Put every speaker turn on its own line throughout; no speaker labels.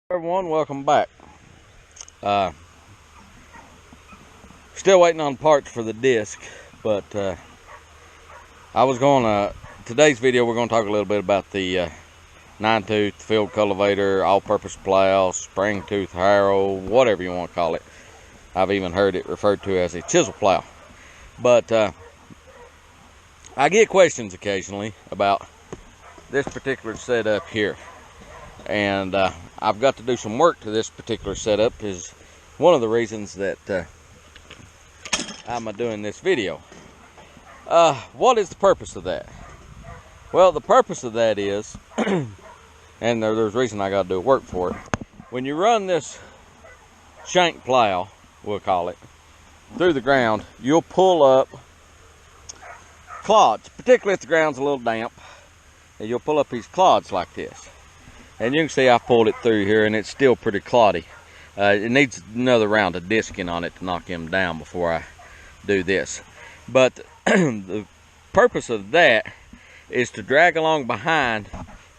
Everyone, welcome back. Still waiting on parts for the disc, but today's video we're going to talk a little bit about the 9-tooth field cultivator, all-purpose plow, spring-tooth harrow, whatever you want to call it. I've even heard it referred to as a chisel plow. But I get questions occasionally about this particular setup here. And I've got to do some work to this particular setup is one of the reasons that I'm doing this video. What is the purpose of that? Well, the purpose of that is, and there's a reason I got to do work for it. When you run this shank plow, we'll call it, through the ground, you'll pull up clods, particularly if the ground's a little damp, and you'll pull up these clods like this. And you can see I pulled it through here and it's still pretty cloddy. It needs another round of disking on it to knock him down before I do this. But the purpose of that is to drag along behind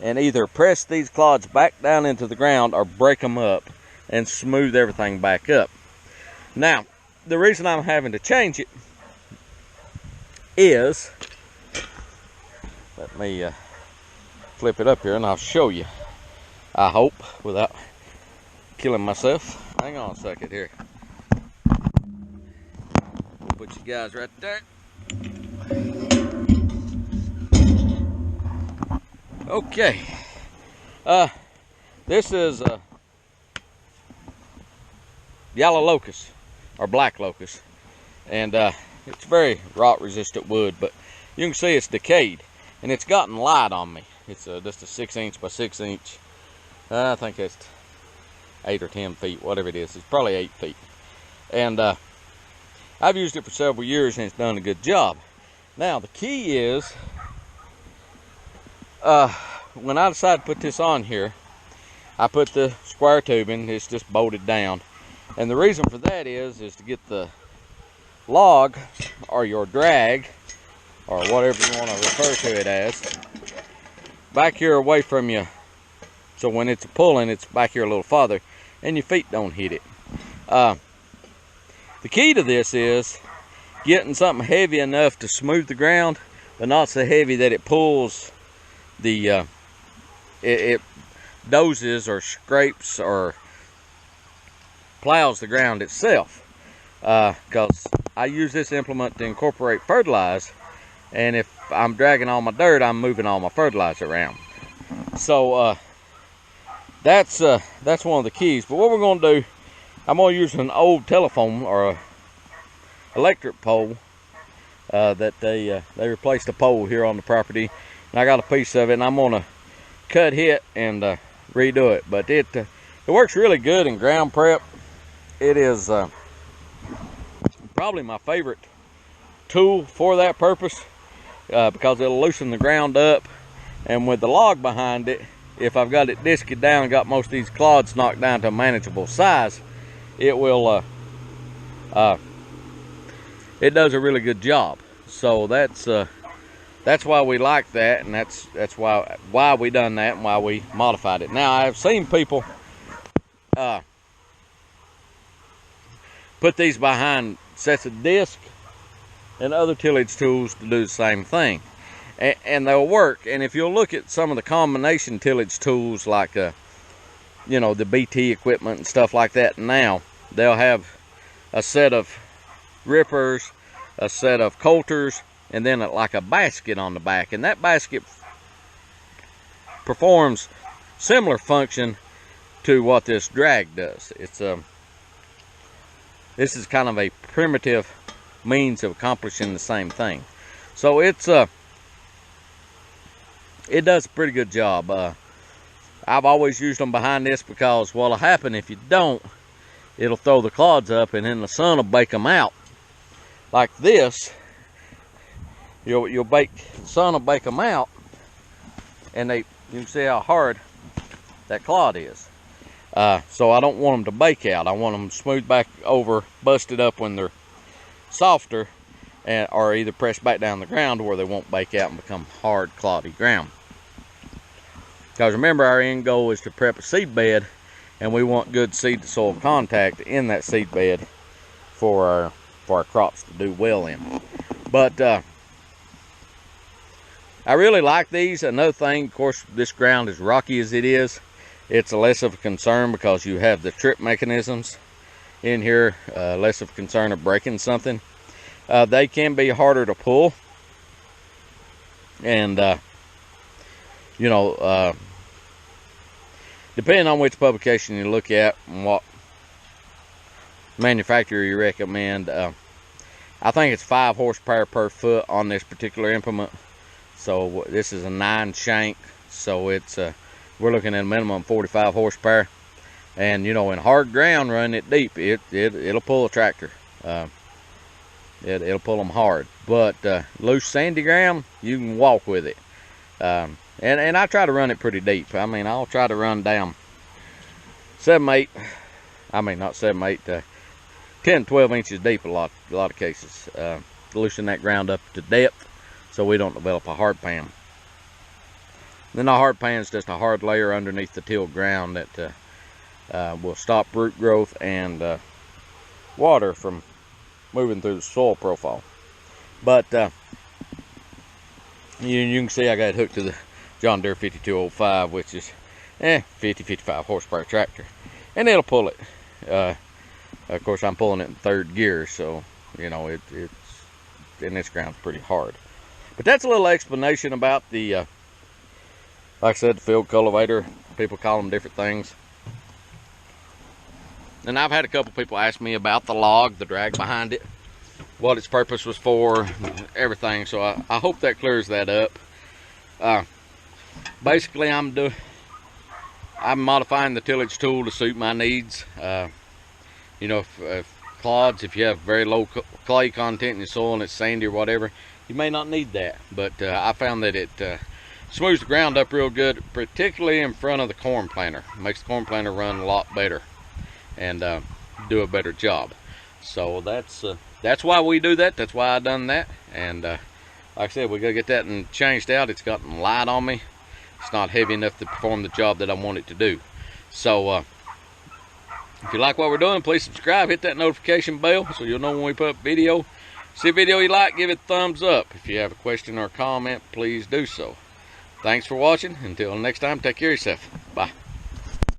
and either press these clods back down into the ground or break them up and smooth everything back up. Now, the reason I'm having to change it is, let me flip it up here and I'll show you. I hope, without killing myself. Hang on a second here. We'll put you guys right there. Okay. This is yellow locust, or black locust. And it's very rot resistant wood, but you can see it's decayed. And it's gotten light on me. It's just a 6" by 6". I think it's 8 or 10 feet, whatever it is. It's probably 8 feet. And I've used it for several years and it's done a good job. Now, the key is, when I decided to put this on here, I put the square tubing, it's just bolted down. And the reason for that is to get the log, or your drag, or whatever you want to refer to it as, back here away from you. So when it's pulling, it's back here a little farther, and your feet don't hit it. The key to this is getting something heavy enough to smooth the ground, but not so heavy that it pulls the, it dozes or scrapes or plows the ground itself. Because I use this implement to incorporate fertilize, and if I'm dragging all my dirt, I'm moving all my fertilizer around. So, that's one of the keys. But what we're going to do, I'm going to use an old telephone or a electric pole that they replaced a pole here on the property, and I got a piece of it, and I'm going to cut it and redo it. But it works really good in ground prep. It is probably my favorite tool for that purpose because it'll loosen the ground up, and with the log behind it, if I've got it disked down and got most of these clods knocked down to a manageable size, it will, it does a really good job. So that's why we like that, and that's why we done that and why we modified it. Now, I've seen people put these behind sets of disc and other tillage tools to do the same thing. And they'll work. And if you'll look at some of the combination tillage tools, like you know, the BT equipment and stuff like that, now they'll have a set of rippers, a set of coulters, and then like a basket on the back. And that basket performs similar function to what this drag does. It's this is kind of a primitive means of accomplishing the same thing. So it's it does a pretty good job. I've always used them behind this because what'll happen if you don't, it'll throw the clods up and then the sun will bake them out. Like this, you'll bake, the sun will bake them out, and you can see how hard that clod is. So I don't want them to bake out. I want them smooth back over, busted up when they're softer, or either pressed back down the ground where they won't bake out and become hard, cloddy ground. Because remember, our end goal is to prep a seed bed and we want good seed to soil contact in that seed bed for our crops to do well in. But I really like these. Another thing, of course, this ground is rocky as it is. It's less of a concern because you have the trip mechanisms in here, less of a concern of breaking something. They can be harder to pull, and you know, depending on which publication you look at and what manufacturer you recommend, I think it's 5 horsepower per foot on this particular implement. So this is a 9 shank, so it's we're looking at a minimum 45 horsepower. And you know, in hard ground, running it deep, it'll pull a tractor. It'll pull them hard. But loose sandy ground, you can walk with it. And I try to run it pretty deep. I mean, I'll try to run down 7, 8. I mean, not 7, 8. 10, 12 inches deep a lot of cases. Loosen that ground up to depth so we don't develop a hard pan. Then a hard pan is just a hard layer underneath the tilled ground that will stop root growth and water from moving through the soil profile. But you can see I got it hooked to the John Deere 5205, which is 55 horsepower tractor, and it'll pull it. Of course, I'm pulling it in 3rd gear, so you know it's and this ground's pretty hard. But that's a little explanation about the like I said, the field cultivator. People call them different things. And I've had a couple people ask me about the log, the drag behind it, what its purpose was for, everything. So I hope that clears that up. Basically, I'm modifying the tillage tool to suit my needs. You know, if clods, if you have very low clay content in your soil and it's sandy or whatever, you may not need that. But I found that it smooths the ground up real good, particularly in front of the corn planter. It makes the corn planter run a lot better and do a better job. So that's why we do that. That's why I done that. And like I said, we gotta get that and changed out. It's gotten light on me. It's not heavy enough to perform the job that I want it to do. So if you like what we're doing, please subscribe, hit that notification bell so you'll know when we put up a video. See a video you like, give it a thumbs up. If you have a question or a comment, please do so. Thanks for watching. Until next time, take care of yourself. Bye.